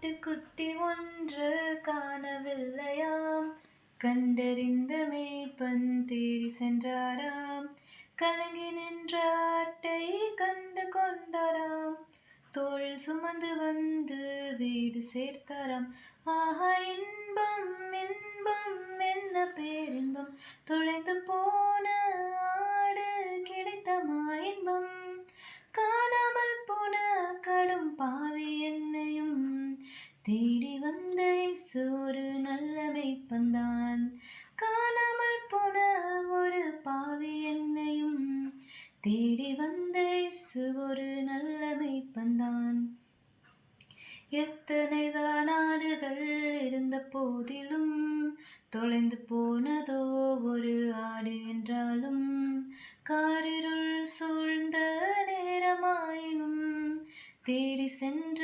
ஆட்டுக்குட்டி ஒன்று காணவில்லையாம். கண்டறிந்த மேய்ப்பன் தேடி சென்றாராம். கலங்கி நின்ற ஆட்டை கண்டு கொண்டாராம். தோள் சுமந்து வந்து வீடு சேர்த்தாராம். ஆஹா இன்பம் இன்பம் என்ன பேரின்பம், தொலைந்து போன ஆடு கிடைத்தமா இன்பம். காணாமல் போன கடும் பாவி என்னையும் தேடி வந்த இயேசு ஒரு நல்ல மேய்ப்பன்தான். காணாமல் போன ஒரு பாவி என்னையும் தேடி வந்த இயேசு ஒரு நல்ல மேய்ப்பன்தான். எத்தனைதான் ஆடுகள் இருந்த போதிலும் தொலைந்து போனதோ ஒரு ஆடு என்றாலும், காரிருள் சூழ்ந்த நேரமாயினும் தேடி சென்ற